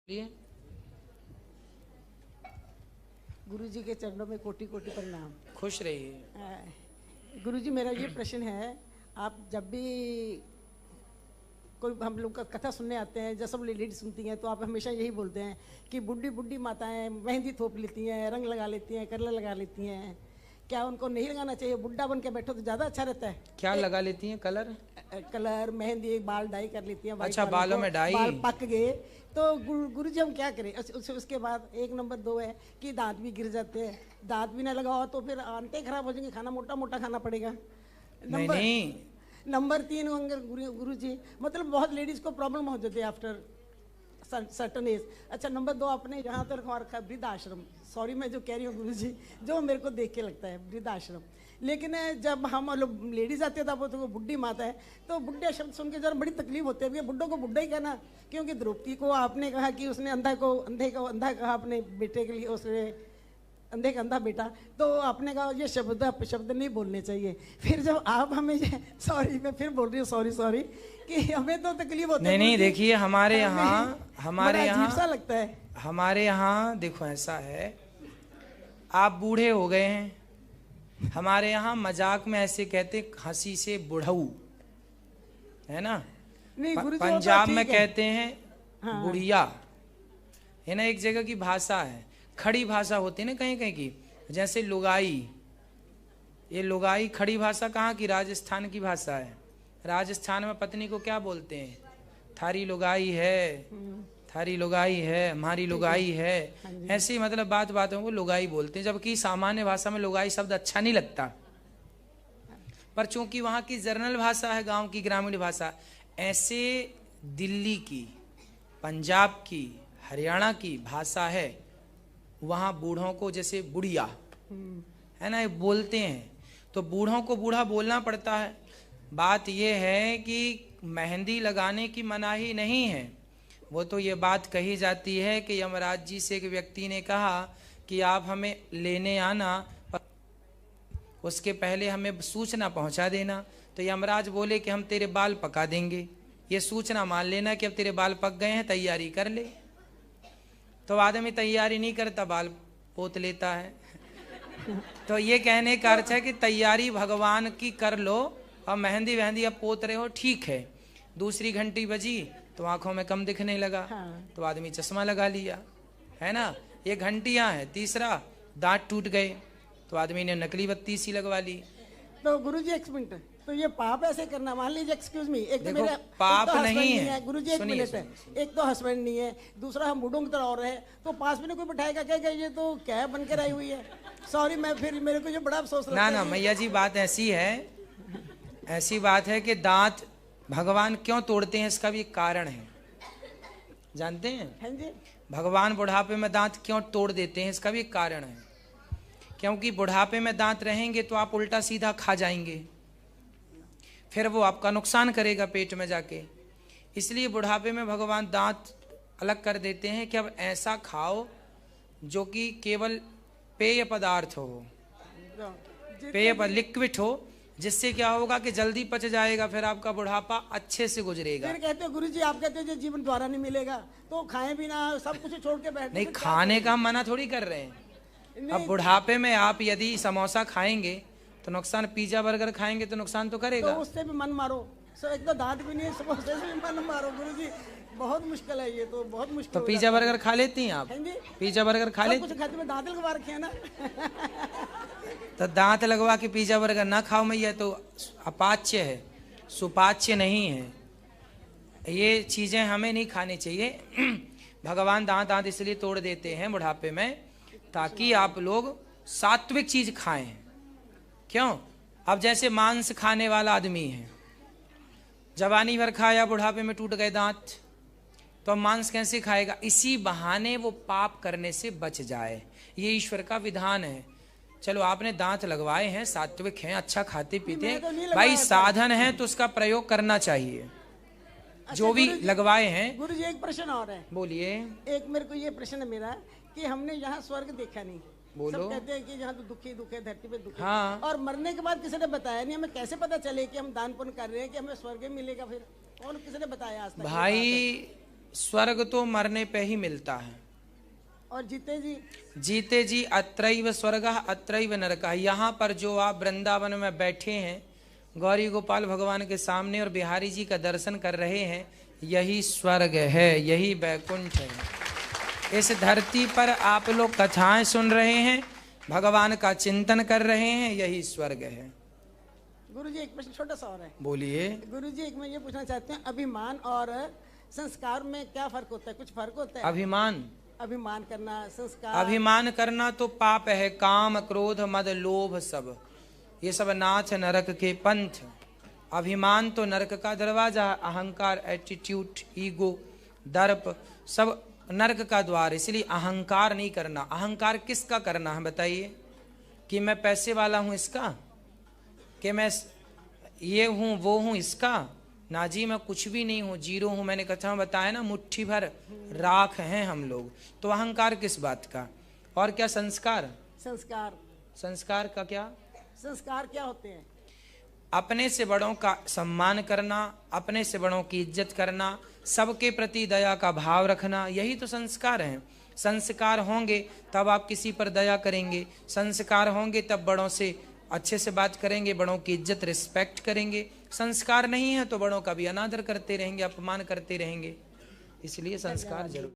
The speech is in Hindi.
लिए गुरु जी के चरणों में कोटि कोटि प्रणाम। खुश रहिए। गुरु जी, मेरा ये प्रश्न है, आप जब भी कोई हम लोग का कथा सुनने आते हैं, जब सब लेडीज सुनती हैं तो आप हमेशा यही बोलते हैं कि बुढ़ी बुढ़ी माताएं मेहंदी थोप लेती हैं, रंग लगा लेती हैं, कलर लगा लेती हैं। क्या उनको नहीं लगाना चाहिए? बुढ़ा बन के बैठो तो ज़्यादा अच्छा रहता है। क्या लगा लेती हैं? कलर कलर, मेहंदी, बाल डाई कर लेती हैं। अच्छा, बालों में डाई। बाल पक गए तो गुरु जी हम क्या करें? उसके बाद 1 नंबर 2 है कि दांत भी गिर जाते हैं। दांत भी ना लगाओ तो फिर आंतें खराब हो जाएंगे, खाना मोटा मोटा खाना पड़ेगा। नहीं नंबर 3 गुरु जी, मतलब बहुत लेडीज को प्रॉब्लम हो जाती है आफ्टर सर्टन एज। अच्छा, नंबर 2 आपने यहाँ तक रखा वृद्धाश्रम। सॉरी मैं जो कह रही हूँ गुरु जी, जो मेरे को देख के लगता है वृद्धाश्रम। लेकिन जब हम लोग लेडीज आते हैं तब तो बुढ़ी माता है, तो बुढ़ा शब्द सुन के जरा बड़ी तकलीफ होती है। बुढ़ों को बुढ़ा ही कहना, क्योंकि द्रौपदी को आपने कहा कि उसने अंधे को अंधा कहा अपने बेटे के लिए, उसने अंधे का अंधा बेटा, तो आपने कहा ये शब्द नहीं बोलने चाहिए। फिर जब आप हमें सॉरी मैं फिर बोल रही हूँ सॉरी कि हमें तो तकलीफ होती है। नहीं देखिए, हमारे यहाँ अजीब सा लगता है। हमारे यहाँ देखो ऐसा है, आप बूढ़े हो गए हैं, हमारे यहाँ मजाक में ऐसे कहते हंसी से बुढ़ऊ, है ना? नहीं गुरु जी, पंजाब में कहते हैं हाँ। बुढ़िया, है ना? एक जगह की भाषा है, खड़ी भाषा होती है ना कहीं कहीं की, जैसे लुगाई। ये लुगाई खड़ी भाषा कहाँ की? राजस्थान की भाषा है। राजस्थान में पत्नी को क्या बोलते हैं? थारी लुगाई है, थारी लुगाई है, हमारी लुगाई है। ऐसे ही मतलब बात बातों को लुगाई बोलते हैं, जबकि सामान्य भाषा में लुगाई शब्द अच्छा नहीं लगता, पर चूंकि वहाँ की जर्नल भाषा है, गांव की ग्रामीण भाषा। ऐसे दिल्ली की, पंजाब की, हरियाणा की भाषा है, वहाँ बूढ़ों को जैसे बुढ़िया, है ना, ये बोलते हैं, तो बूढ़ों को बूढ़ा बोलना पड़ता है। बात यह है कि मेहंदी लगाने की मनाही नहीं है, वो तो ये बात कही जाती है कि यमराज जी से एक व्यक्ति ने कहा कि आप हमें लेने आना, पर उसके पहले हमें सूचना पहुंचा देना। तो यमराज बोले कि हम तेरे बाल पका देंगे, ये सूचना मान लेना कि अब तेरे बाल पक गए हैं, तैयारी कर ले। तो आदमी तैयारी नहीं करता, बाल पोत लेता है। तो ये कहने का अर्थ है कि तैयारी भगवान की कर लो, और मेहंदी वहंदी अब पोत रहे हो, ठीक है। दूसरी घंटी बजी तो आंखों में कम दिखने लगा, हाँ। तो आदमी चश्मा लगा लिया, है ना? ये घंटियां हैं। तीसरा, दांत टूट गए तो आदमी ने नकली बत्ती सी लगवा ली। तो गुरु जी 1 मिनट, तो ये पाप ऐसे करना, मान लीजिए एक्सक्यूज मी, एक तो देखो, मेरा पाप तो नहीं है गुरु जी, 1 मिनट है, एक तो हस्बैंड नहीं है, दूसरा हम बूढ़ों की तरह और है, तो पास में कोई बैठाएगा क्या ये तो क्या बन के आई हुई है? सॉरी मैं फिर मेरे को जो बड़ा अफसोस लगता है। ना मैया जी, बात ऐसी है, ऐसी बात है कि दांत भगवान क्यों तोड़ते हैं, इसका भी एक कारण है, जानते हैं? हाँ जी। भगवान बुढ़ापे में दांत क्यों तोड़ देते हैं, इसका भी एक कारण है। क्योंकि बुढ़ापे में दांत रहेंगे तो आप उल्टा सीधा खा जाएंगे, फिर वो आपका नुकसान करेगा पेट में जाके। इसलिए बुढ़ापे में भगवान दांत अलग कर देते हैं कि अब ऐसा खाओ जो कि केवल पेय पदार्थ हो, लिक्विड हो, जिससे क्या होगा कि जल्दी पच जाएगा, फिर आपका बुढ़ापा अच्छे से गुजरेगा। फिर कहते हो गुरु जी, आप कहते हो जो जीवन द्वारा नहीं मिलेगा तो खाएं भी ना, सब कुछ छोड़ के बैठे। नहीं, खाने का हम मना थोड़ी कर रहे हैं। अब बुढ़ापे में आप यदि समोसा खाएंगे तो नुकसान, पिज्जा बर्गर खाएंगे तो नुकसान तो करेगा। तो उससे भी मन मारो, सो एक तो दांत भी नहीं है, समोसे से भी मन मारो। गुरु जी बहुत मुश्किल है ये, तो बहुत मुश्किल। तो पिज्जा बर्गर खा लेती हैं आप? पिज्जा बर्गर खा लेती? कुछ खाते में दांत लगवा रखे हैं ना। तो दांत लगवा के पिज्जा बर्गर ना खाओ मैया, तो अपाच्य है, सुपाच्य नहीं है। ये चीजें हमें नहीं खानी चाहिए। भगवान दांत इसलिए तोड़ देते हैं बुढ़ापे में, ताकि आप लोग सात्विक चीज खाएं। क्यों? अब जैसे मांस खाने वाला आदमी है, जवानी भर खाया, बुढ़ापे में टूट गए दांत, तो मांस कैसे खाएगा? इसी बहाने वो पाप करने से बच जाए, ये ईश्वर का विधान है। चलो आपने दांत लगवाए हैं, सात्विक हैं, अच्छा खाते पीते हैं, तो भाई साधन है तो उसका प्रयोग करना चाहिए। अच्छा, जो भी लगवाए हैं। गुरु जी एक प्रश्न और है। बोलिए। एक मेरे को ये प्रश्न है मेरा कि हमने यहाँ स्वर्ग देखा नहीं, बोलो। सब कहते हैं कि यहाँ तो दुखी दुख है, धरती पे दुख है। हाँ। और मरने के बाद किसी ने बताया नहीं, हमें कैसे पता चले कि हम दान पुण्य कर रहे हैं कि हमें स्वर्ग मिलेगा? फिर और किसी ने बताया आज तक? भाई स्वर्ग तो मरने पे ही मिलता है। और जीते जी? जीते जी अत्रैव स्वर्गः अत्रैव नरकः। यहाँ पर जो आप वृंदावन में बैठे हैं गौरी गोपाल भगवान के सामने और बिहारी जी का दर्शन कर रहे हैं, यही स्वर्ग है, यही वैकुंठ है। इस धरती पर आप लोग कथाएं सुन रहे हैं, भगवान का चिंतन कर रहे हैं, यही स्वर्ग है। गुरुजी एक प्रश्न छोटा सा और है। बोलिए। गुरुजी एक मैं ये पूछना चाहते हैं, अभिमान और संस्कार में क्या फर्क होता है? कुछ फर्क होता है? अभिमान करना, संस्कार। अभिमान करना तो पाप है। काम क्रोध मद लोभ सब, ये सब नाच नरक के पंथ। अभिमान तो नरक का दरवाजा, अहंकार, एटीट्यूड, ईगो, दर्प सब नरक का द्वार। इसलिए अहंकार नहीं करना। अहंकार किसका करना है बताइए? कि मैं पैसे वाला हूं इसका, कि मैं ये हूं वो हूं इसका? ना जी, मैं कुछ भी नहीं हूं, जीरो हूं। मैंने कथा में बताया ना, मुट्ठी भर राख हैं हम लोग। तो अहंकार किस बात का? और क्या संस्कार? संस्कार का क्या? संस्कार क्या होते हैं? अपने से बड़ों का सम्मान करना, अपने से बड़ों की इज्जत करना, सबके प्रति दया का भाव रखना, यही तो संस्कार हैं। संस्कार होंगे तब आप किसी पर दया करेंगे, संस्कार होंगे तब बड़ों से अच्छे से बात करेंगे, बड़ों की इज्जत रिस्पेक्ट करेंगे। संस्कार नहीं है तो बड़ों का भी अनादर करते रहेंगे, अपमान करते रहेंगे। इसलिए संस्कार जरूर।